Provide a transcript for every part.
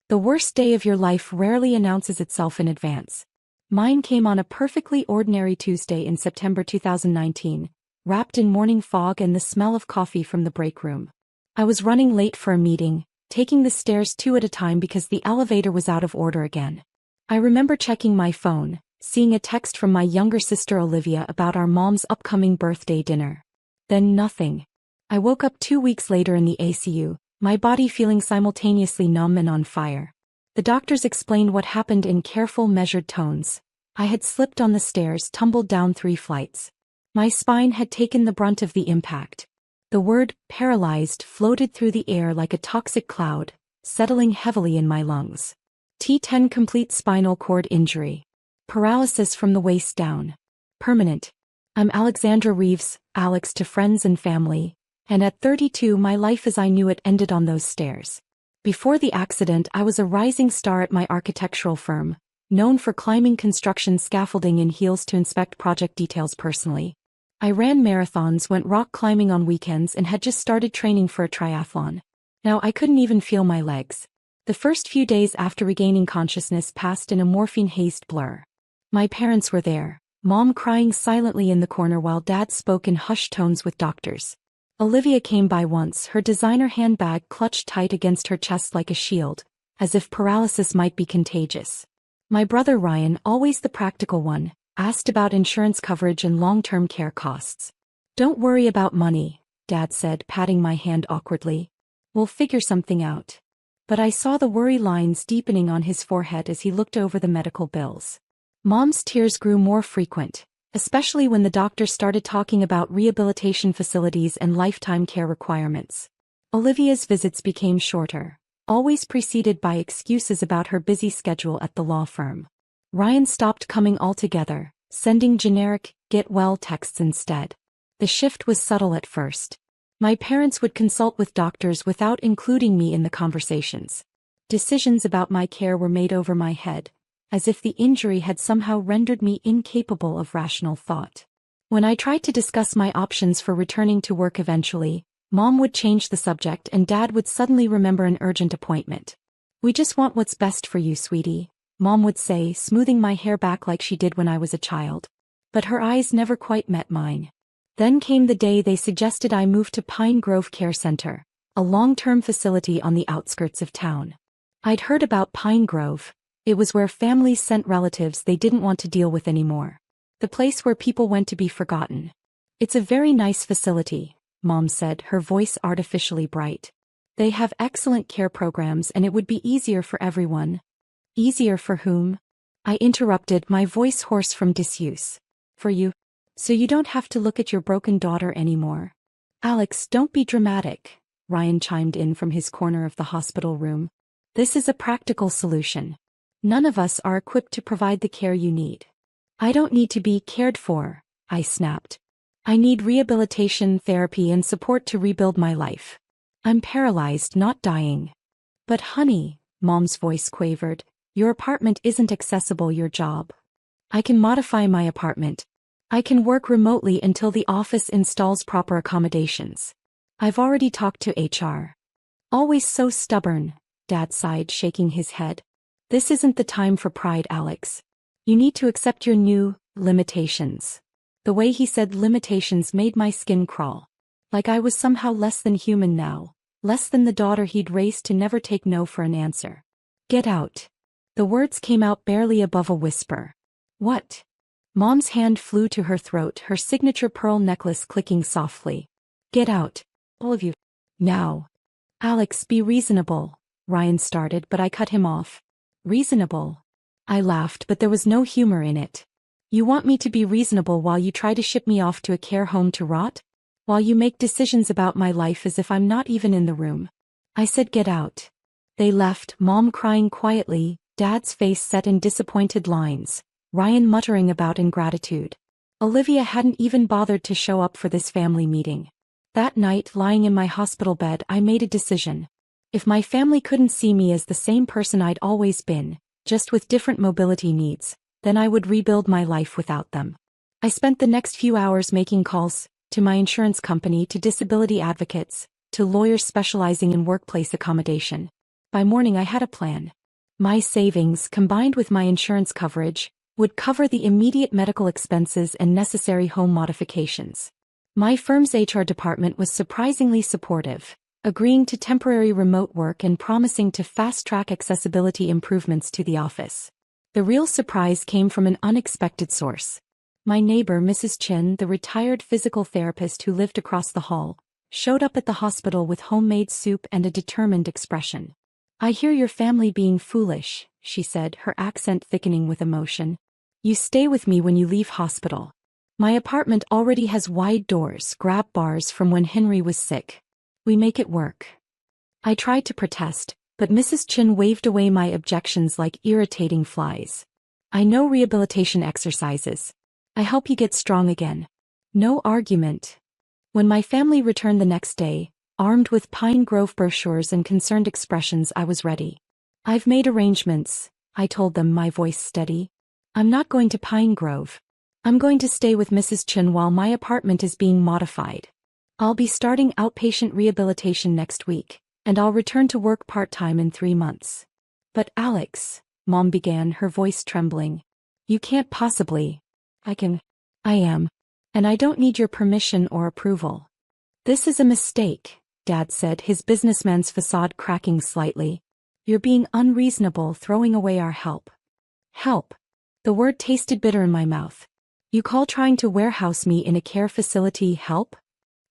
The worst day of your life rarely announces itself in advance. Mine came on a perfectly ordinary Tuesday in September 2019, wrapped in morning fog and the smell of coffee from the break room. I was running late for a meeting, taking the stairs two at a time because the elevator was out of order again. I remember checking my phone, seeing a text from my younger sister Olivia about our mom's upcoming birthday dinner. Then nothing. I woke up 2 weeks later in the ACU, my body feeling simultaneously numb and on fire. The doctors explained what happened in careful, measured tones. I had slipped on the stairs, tumbled down 3 flights. My spine had taken the brunt of the impact. The word paralyzed floated through the air like a toxic cloud, settling heavily in my lungs. T10 complete spinal cord injury. Paralysis from the waist down. Permanent. I'm Alexandra Reeves, Alex to friends and family, and at 32 my life as I knew it ended on those stairs. Before the accident I was a rising star at my architectural firm, known for climbing construction scaffolding in heels to inspect project details personally. I ran marathons, went rock climbing on weekends and had just started training for a triathlon. Now I couldn't even feel my legs. The first few days after regaining consciousness passed in a morphine-hazed blur. My parents were there, Mom crying silently in the corner while Dad spoke in hushed tones with doctors. Olivia came by once, her designer handbag clutched tight against her chest like a shield, as if paralysis might be contagious. My brother Ryan, always the practical one, asked about insurance coverage and long-term care costs. "Don't worry about money," Dad said, patting my hand awkwardly. "We'll figure something out." But I saw the worry lines deepening on his forehead as he looked over the medical bills. Mom's tears grew more frequent, especially when the doctor started talking about rehabilitation facilities and lifetime care requirements. Olivia's visits became shorter, always preceded by excuses about her busy schedule at the law firm. Ryan stopped coming altogether, sending generic, get well texts instead. The shift was subtle at first. My parents would consult with doctors without including me in the conversations. Decisions about my care were made over my head, as if the injury had somehow rendered me incapable of rational thought. When I tried to discuss my options for returning to work eventually, Mom would change the subject and Dad would suddenly remember an urgent appointment. "We just want what's best for you, sweetie," Mom would say, smoothing my hair back like she did when I was a child. But her eyes never quite met mine. Then came the day they suggested I move to Pine Grove Care Center, a long-term facility on the outskirts of town. I'd heard about Pine Grove. It was where families sent relatives they didn't want to deal with anymore. The place where people went to be forgotten. "It's a very nice facility," Mom said, her voice artificially bright. "They have excellent care programs and it would be easier for everyone." "Easier for whom?" I interrupted, my voice hoarse from disuse. "For you. So you don't have to look at your broken daughter anymore." "Alex, don't be dramatic," Ryan chimed in from his corner of the hospital room. "This is a practical solution. None of us are equipped to provide the care you need." "I don't need to be cared for," I snapped. "I need rehabilitation, therapy and support to rebuild my life. I'm paralyzed, not dying." "But honey," Mom's voice quavered, "your apartment isn't accessible, your job." "I can modify my apartment. I can work remotely until the office installs proper accommodations. I've already talked to HR." "Always so stubborn," Dad sighed, shaking his head. "This isn't the time for pride, Alex. You need to accept your new limitations." The way he said limitations made my skin crawl. Like I was somehow less than human now, less than the daughter he'd raised to never take no for an answer. "Get out." The words came out barely above a whisper. "What?" Mom's hand flew to her throat, her signature pearl necklace clicking softly. "Get out. All of you. Now." "Alex, be reasonable," Ryan started, but I cut him off. "Reasonable?" I laughed, but there was no humor in it. "You want me to be reasonable while you try to ship me off to a care home to rot? While you make decisions about my life as if I'm not even in the room?" I said get out. They left, Mom crying quietly, Dad's face set in disappointed lines, Ryan muttering about ingratitude. Olivia hadn't even bothered to show up for this family meeting. That night, lying in my hospital bed, I made a decision. If my family couldn't see me as the same person I'd always been, just with different mobility needs, then I would rebuild my life without them. I spent the next few hours making calls, to my insurance company, to disability advocates, to lawyers specializing in workplace accommodation. By morning I had a plan. My savings, combined with my insurance coverage, would cover the immediate medical expenses and necessary home modifications. My firm's HR department was surprisingly supportive, agreeing to temporary remote work and promising to fast-track accessibility improvements to the office. The real surprise came from an unexpected source. My neighbor, Mrs. Chin, the retired physical therapist who lived across the hall, showed up at the hospital with homemade soup and a determined expression. "I hear your family being foolish," she said, her accent thickening with emotion. "You stay with me when you leave hospital. My apartment already has wide doors, grab bars from when Henry was sick. We make it work." I tried to protest, but Mrs. Chin waved away my objections like irritating flies. "I know rehabilitation exercises. I help you get strong again." No argument. When my family returned the next day, armed with Pine Grove brochures and concerned expressions, I was ready. "I've made arrangements," I told them, my voice steady. "I'm not going to Pine Grove. I'm going to stay with Mrs. Chin while my apartment is being modified. I'll be starting outpatient rehabilitation next week, and I'll return to work part-time in 3 months." "But Alex," Mom began, her voice trembling. "You can't possibly." I am. And I don't need your permission or approval." "This is a mistake," Dad said, his businessman's facade cracking slightly. "You're being unreasonable, throwing away our help." Help. The word tasted bitter in my mouth. "You call trying to warehouse me in a care facility help?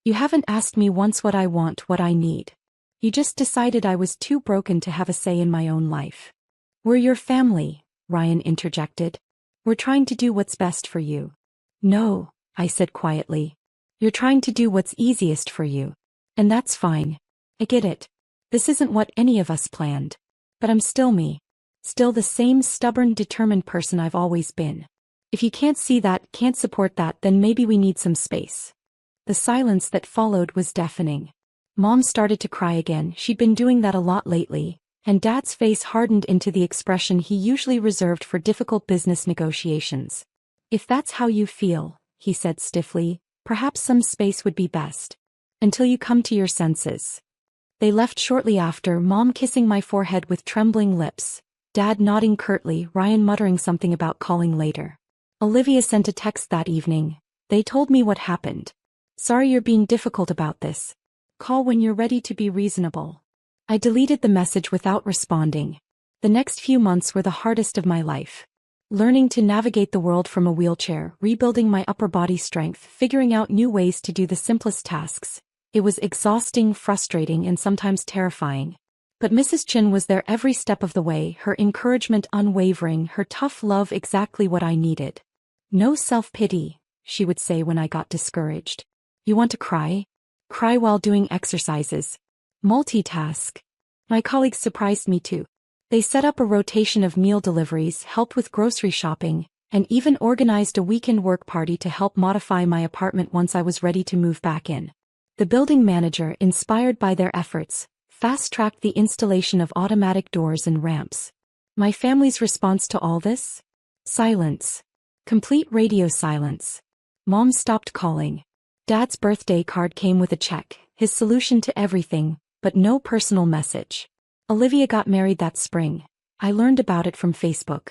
You haven't asked me once what I want, what I need. You just decided I was too broken to have a say in my own life." "We're your family," Ryan interjected. "We're trying to do what's best for you." "No," I said quietly. "You're trying to do what's easiest for you. And that's fine. I get it. This isn't what any of us planned. But I'm still me. Still the same stubborn, determined person I've always been. If you can't see that, can't support that, then maybe we need some space." The silence that followed was deafening. Mom started to cry again. She'd been doing that a lot lately, and Dad's face hardened into the expression he usually reserved for difficult business negotiations. "If that's how you feel," he said stiffly, "perhaps some space would be best. Until you come to your senses." They left shortly after, Mom kissing my forehead with trembling lips, Dad nodding curtly, Ryan muttering something about calling later. Olivia sent a text that evening. "They told me what happened. Sorry you're being difficult about this. Call when you're ready to be reasonable." I deleted the message without responding. The next few months were the hardest of my life. Learning to navigate the world from a wheelchair, rebuilding my upper body strength, figuring out new ways to do the simplest tasks. It was exhausting, frustrating, and sometimes terrifying. But Mrs. Chin was there every step of the way, her encouragement unwavering, her tough love exactly what I needed. "No self-pity," she would say when I got discouraged. "You want to cry? Cry while doing exercises. Multitask." My colleagues surprised me too. They set up a rotation of meal deliveries, helped with grocery shopping, and even organized a weekend work party to help modify my apartment once I was ready to move back in. The building manager, inspired by their efforts, fast-tracked the installation of automatic doors and ramps. My family's response to all this? Silence. Complete radio silence. Mom stopped calling. Dad's birthday card came with a check, his solution to everything, but no personal message. Olivia got married that spring. I learned about it from Facebook.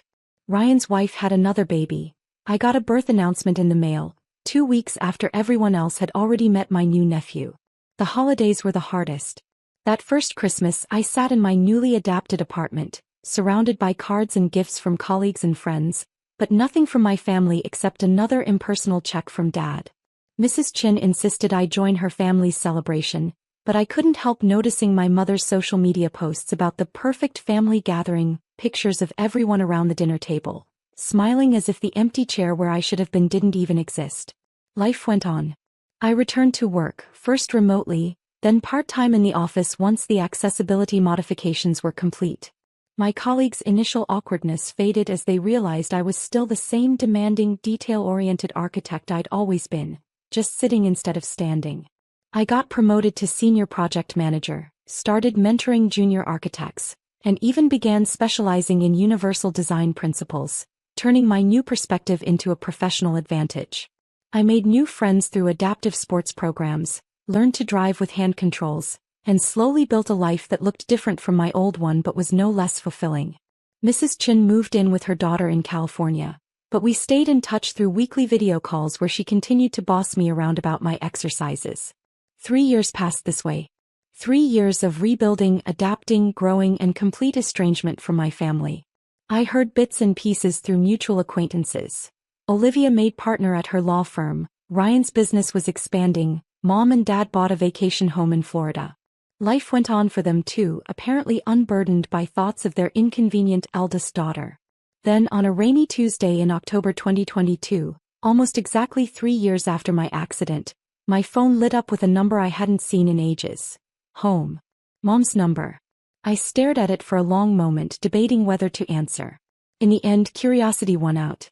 Ryan's wife had another baby. I got a birth announcement in the mail, 2 weeks after everyone else had already met my new nephew. The holidays were the hardest. That first Christmas, I sat in my newly adapted apartment, surrounded by cards and gifts from colleagues and friends, but nothing from my family except another impersonal check from Dad. Mrs. Chin insisted I join her family's celebration, but I couldn't help noticing my mother's social media posts about the perfect family gathering, pictures of everyone around the dinner table, smiling as if the empty chair where I should have been didn't even exist. Life went on. I returned to work, first remotely, then part-time in the office once the accessibility modifications were complete. My colleagues' initial awkwardness faded as they realized I was still the same demanding, detail-oriented architect I'd always been, just sitting instead of standing. I got promoted to senior project manager, started mentoring junior architects, and even began specializing in universal design principles, turning my new perspective into a professional advantage. I made new friends through adaptive sports programs, learned to drive with hand controls, and slowly built a life that looked different from my old one but was no less fulfilling. Mrs. Chin moved in with her daughter in California, but we stayed in touch through weekly video calls where she continued to boss me around about my exercises. 3 years passed this way. 3 years of rebuilding, adapting, growing, and complete estrangement from my family. I heard bits and pieces through mutual acquaintances. Olivia made partner at her law firm, Ryan's business was expanding, Mom and Dad bought a vacation home in Florida. Life went on for them too, apparently unburdened by thoughts of their inconvenient eldest daughter. Then on a rainy Tuesday in October 2022, almost exactly 3 years after my accident, my phone lit up with a number I hadn't seen in ages. Home. Mom's number. I stared at it for a long moment, debating whether to answer. In the end, curiosity won out.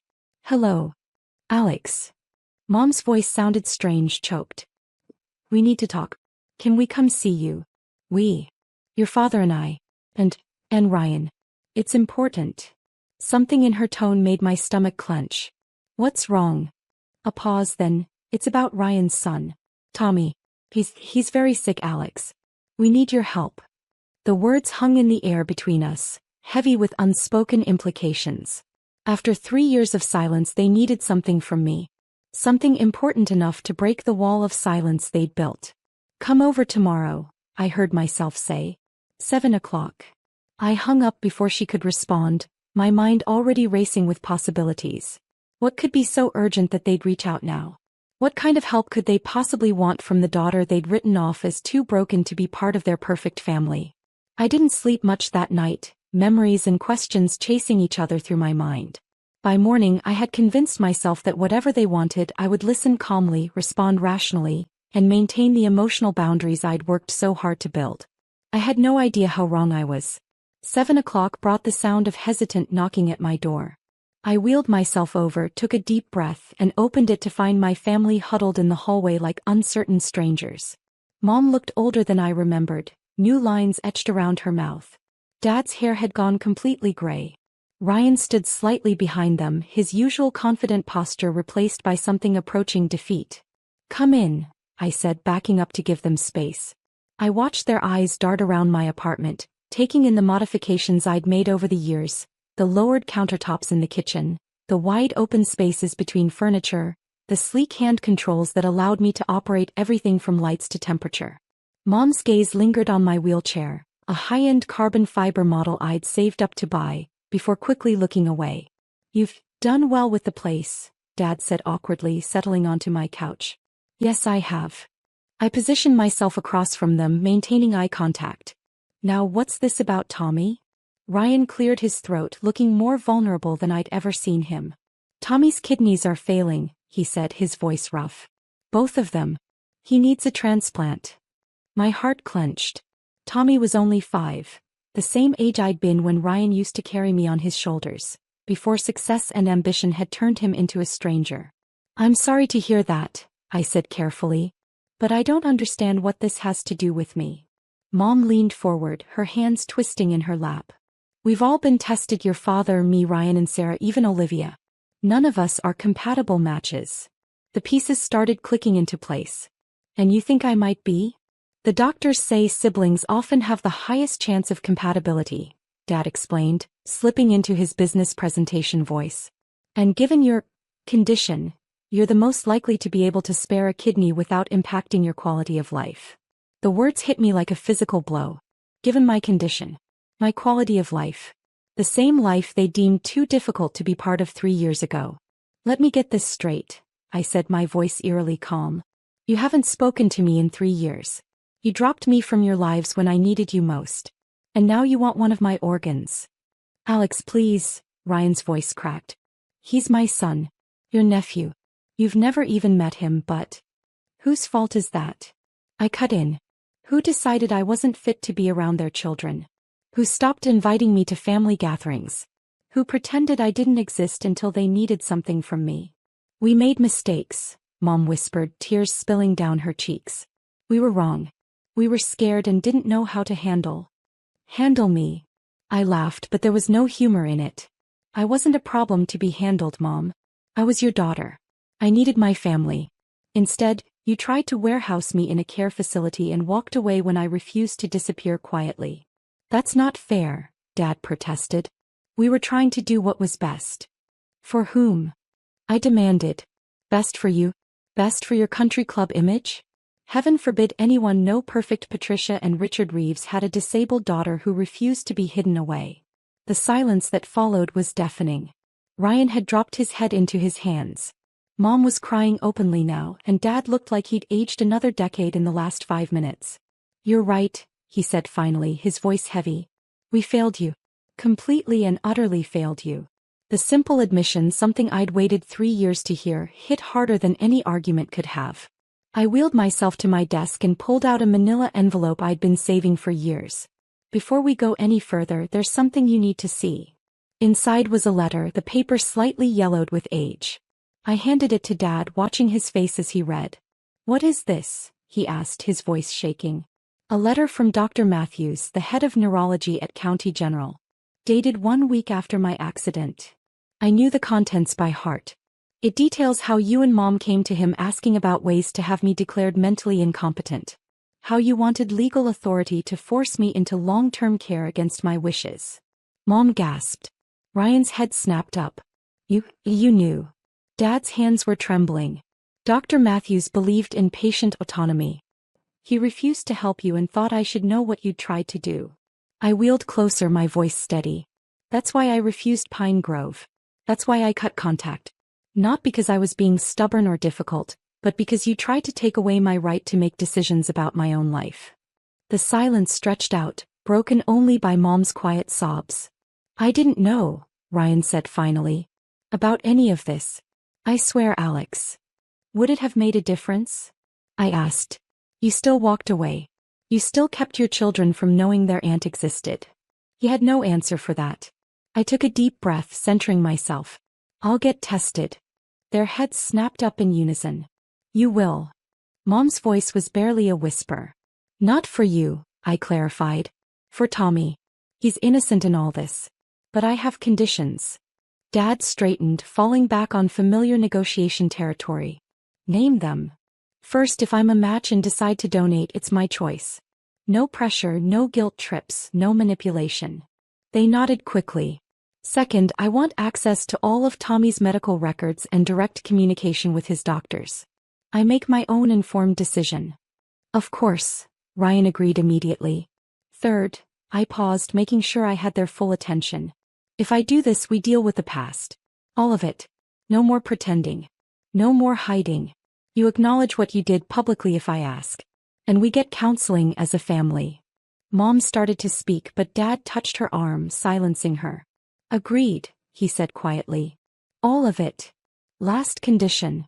Hello. Alex. Mom's voice sounded strange, choked. We need to talk. Can we come see you? We. Your father and I. And Ryan. It's important. Something in her tone made my stomach clench. What's wrong? A pause, then, it's about Ryan's son. Tommy. He's very sick, Alex. We need your help. The words hung in the air between us, heavy with unspoken implications. After 3 years of silence, they needed something from me. Something important enough to break the wall of silence they'd built. Come over tomorrow, I heard myself say. 7 o'clock. I hung up before she could respond, my mind already racing with possibilities. What could be so urgent that they'd reach out now? What kind of help could they possibly want from the daughter they'd written off as too broken to be part of their perfect family? I didn't sleep much that night, memories and questions chasing each other through my mind. By morning, I had convinced myself that whatever they wanted, I would listen calmly, respond rationally, and maintain the emotional boundaries I'd worked so hard to build. I had no idea how wrong I was. 7 o'clock brought the sound of hesitant knocking at my door. I wheeled myself over, took a deep breath, and opened it to find my family huddled in the hallway like uncertain strangers. Mom looked older than I remembered, new lines etched around her mouth. Dad's hair had gone completely gray. Ryan stood slightly behind them, his usual confident posture replaced by something approaching defeat. Come in, I said, backing up to give them space. I watched their eyes dart around my apartment, taking in the modifications I'd made over the years, the lowered countertops in the kitchen, the wide open spaces between furniture, the sleek hand controls that allowed me to operate everything from lights to temperature. Mom's gaze lingered on my wheelchair, a high-end carbon fiber model I'd saved up to buy, before quickly looking away. You've done well with the place, Dad said awkwardly, settling onto my couch. Yes, I have. I positioned myself across from them, maintaining eye contact. Now what's this about Tommy? Ryan cleared his throat, looking more vulnerable than I'd ever seen him. Tommy's kidneys are failing, he said, his voice rough. Both of them. He needs a transplant. My heart clenched. Tommy was only 5, the same age I'd been when Ryan used to carry me on his shoulders, before success and ambition had turned him into a stranger. I'm sorry to hear that, I said carefully. But I don't understand what this has to do with me. Mom leaned forward, her hands twisting in her lap. We've all been tested, your father, me, Ryan and Sarah, even Olivia. None of us are compatible matches. The pieces started clicking into place. And you think I might be? The doctors say siblings often have the highest chance of compatibility, Dad explained, slipping into his business presentation voice. And given your condition, you're the most likely to be able to spare a kidney without impacting your quality of life. The words hit me like a physical blow. Given my condition. My quality of life. The same life they deemed too difficult to be part of 3 years ago. Let me get this straight, I said, my voice eerily calm. You haven't spoken to me in 3 years. You dropped me from your lives when I needed you most. And now you want one of my organs. Alex, please, Ryan's voice cracked. He's my son. Your nephew. You've never even met him, but whose fault is that? I cut in. Who decided I wasn't fit to be around their children? Who stopped inviting me to family gatherings? Who pretended I didn't exist until they needed something from me? We made mistakes, Mom whispered, tears spilling down her cheeks. We were wrong. We were scared and didn't know how to handle me. I laughed, but there was no humor in it. I wasn't a problem to be handled, Mom. I was your daughter. I needed my family. Instead, you tried to warehouse me in a care facility and walked away when I refused to disappear quietly. That's not fair, Dad protested. We were trying to do what was best. For whom? I demanded. Best for you? Best for your country club image? Heaven forbid anyone know perfect Patricia and Richard Reeves had a disabled daughter who refused to be hidden away. The silence that followed was deafening. Ryan had dropped his head into his hands. Mom was crying openly now, and Dad looked like he'd aged another decade in the last 5 minutes. You're right, he said finally, his voice heavy. We failed you. Completely and utterly failed you. The simple admission, something I'd waited 3 years to hear, hit harder than any argument could have. I wheeled myself to my desk and pulled out a manila envelope I'd been saving for years. Before we go any further, there's something you need to see. Inside was a letter, the paper slightly yellowed with age. I handed it to Dad, watching his face as he read. What is this? He asked, his voice shaking. A letter from Dr. Matthews, the head of neurology at County General. Dated 1 week after my accident. I knew the contents by heart. It details how you and Mom came to him asking about ways to have me declared mentally incompetent. How you wanted legal authority to force me into long-term care against my wishes. Mom gasped. Ryan's head snapped up. You knew. Dad's hands were trembling. Dr. Matthews believed in patient autonomy. He refused to help you and thought I should know what you'd tried to do. I wheeled closer, my voice steady. That's why I refused Pine Grove. That's why I cut contact. Not because I was being stubborn or difficult, but because you tried to take away my right to make decisions about my own life. The silence stretched out, broken only by Mom's quiet sobs. I didn't know, Ryan said finally, about any of this. I swear, Alex. Would it have made a difference? I asked. You still walked away. You still kept your children from knowing their aunt existed. He had no answer for that. I took a deep breath, centering myself. I'll get tested. Their heads snapped up in unison. You will. Mom's voice was barely a whisper. Not for you, I clarified. For Tommy. He's innocent in all this. But I have conditions. Dad straightened, falling back on familiar negotiation territory. Name them. First, if I'm a match and decide to donate, it's my choice. No pressure, no guilt trips, no manipulation. They nodded quickly. Second, I want access to all of Tommy's medical records and direct communication with his doctors. I make my own informed decision. Of course, Ryan agreed immediately. Third, I paused, making sure I had their full attention. If I do this, we deal with the past. All of it. No more pretending. No more hiding. You acknowledge what you did publicly if I ask. And we get counseling as a family. Mom started to speak, but Dad touched her arm, silencing her. Agreed, he said quietly. All of it. Last condition.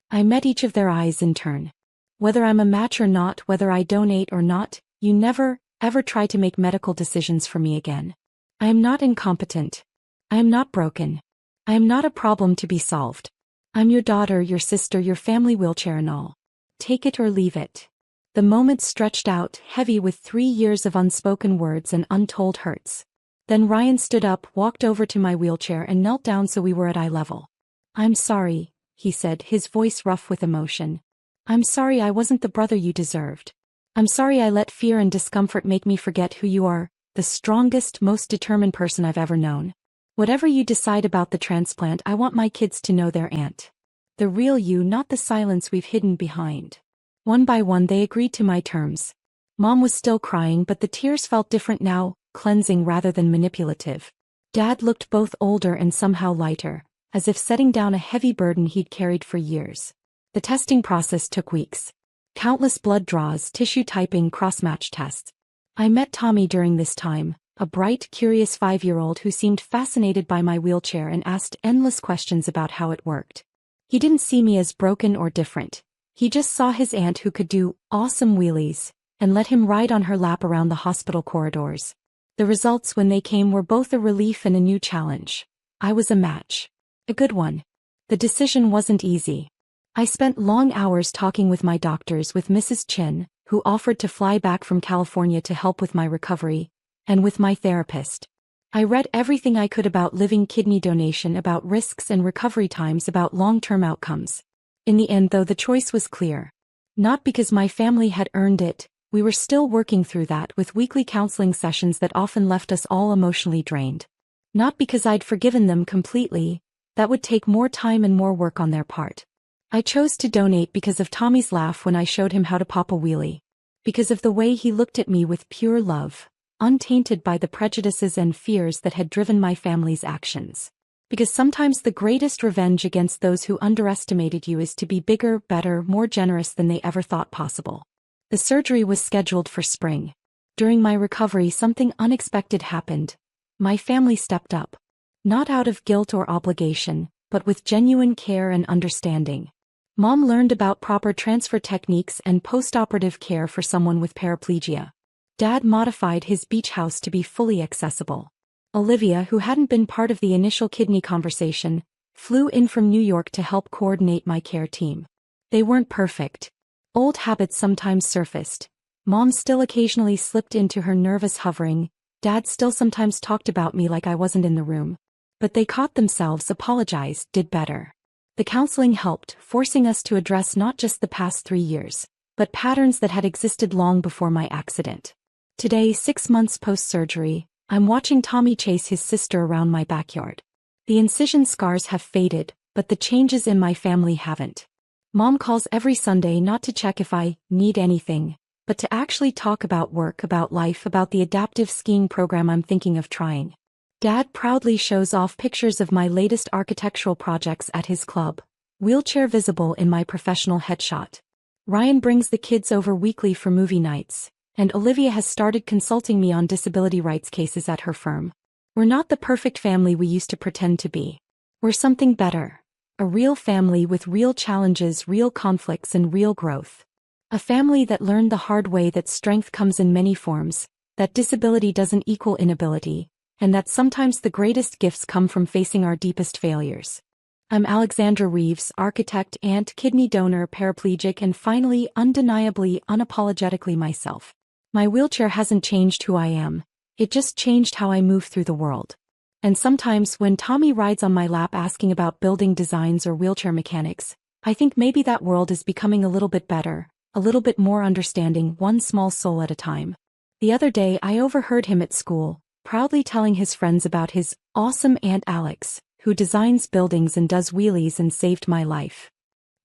I met each of their eyes in turn. Whether I'm a match or not, whether I donate or not, you never, ever try to make medical decisions for me again. I am not incompetent. I am not broken. I am not a problem to be solved. I'm your daughter, your sister, your family wheelchair and all. Take it or leave it. The moment stretched out, heavy with 3 years of unspoken words and untold hurts. Then Ryan stood up, walked over to my wheelchair and knelt down so we were at eye level. I'm sorry, he said, his voice rough with emotion. I'm sorry I wasn't the brother you deserved. I'm sorry I let fear and discomfort make me forget who you are, the strongest, most determined person I've ever known. Whatever you decide about the transplant, I want my kids to know their aunt. The real you, not the silence we've hidden behind. One by one they agreed to my terms. Mom was still crying, but the tears felt different now, cleansing rather than manipulative. Dad looked both older and somehow lighter, as if setting down a heavy burden he'd carried for years. The testing process took weeks. Countless blood draws, tissue typing, cross-match tests. I met Tommy during this time, a bright, curious 5-year-old who seemed fascinated by my wheelchair and asked endless questions about how it worked. He didn't see me as broken or different. He just saw his aunt who could do awesome wheelies, and let him ride on her lap around the hospital corridors. The results when they came were both a relief and a new challenge. I was a match. A good one. The decision wasn't easy. I spent long hours talking with my doctors, with Mrs. Chin, who offered to fly back from California to help with my recovery, and with my therapist. I read everything I could about living kidney donation, about risks and recovery times, about long-term outcomes. In the end, though, the choice was clear. Not because my family had earned it, we were still working through that with weekly counseling sessions that often left us all emotionally drained. Not because I'd forgiven them completely. That would take more time and more work on their part. I chose to donate because of Tommy's laugh when I showed him how to pop a wheelie. Because of the way he looked at me with pure love, untainted by the prejudices and fears that had driven my family's actions. Because sometimes the greatest revenge against those who underestimated you is to be bigger, better, more generous than they ever thought possible. The surgery was scheduled for spring. During my recovery, something unexpected happened. My family stepped up. Not out of guilt or obligation, but with genuine care and understanding. Mom learned about proper transfer techniques and post-operative care for someone with paraplegia. Dad modified his beach house to be fully accessible. Olivia, who hadn't been part of the initial kidney conversation, flew in from New York to help coordinate my care team. They weren't perfect. Old habits sometimes surfaced. Mom still occasionally slipped into her nervous hovering. Dad still sometimes talked about me like I wasn't in the room. But they caught themselves, apologized, did better. The counseling helped, forcing us to address not just the past 3 years, but patterns that had existed long before my accident. Today, 6 months post-surgery, I'm watching Tommy chase his sister around my backyard. The incision scars have faded, but the changes in my family haven't. Mom calls every Sunday not to check if I need anything, but to actually talk about work, about life, about the adaptive skiing program I'm thinking of trying. Dad proudly shows off pictures of my latest architectural projects at his club, wheelchair visible in my professional headshot. Ryan brings the kids over weekly for movie nights, and Olivia has started consulting me on disability rights cases at her firm. We're not the perfect family we used to pretend to be. We're something better. A real family with real challenges, real conflicts, and real growth. A family that learned the hard way that strength comes in many forms, that disability doesn't equal inability, and that sometimes the greatest gifts come from facing our deepest failures. I'm Alexandra Reeves, architect, aunt, kidney donor, paraplegic, and finally, undeniably, unapologetically myself. My wheelchair hasn't changed who I am, it just changed how I move through the world. And sometimes when Tommy rides on my lap asking about building designs or wheelchair mechanics, I think maybe that world is becoming a little bit better, a little bit more understanding, one small soul at a time. The other day I overheard him at school, proudly telling his friends about his awesome Aunt Alex, who designs buildings and does wheelies and saved my life.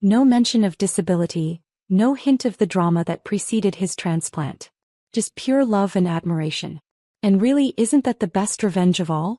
No mention of disability, no hint of the drama that preceded his transplant. Just pure love and admiration. And really, isn't that the best revenge of all?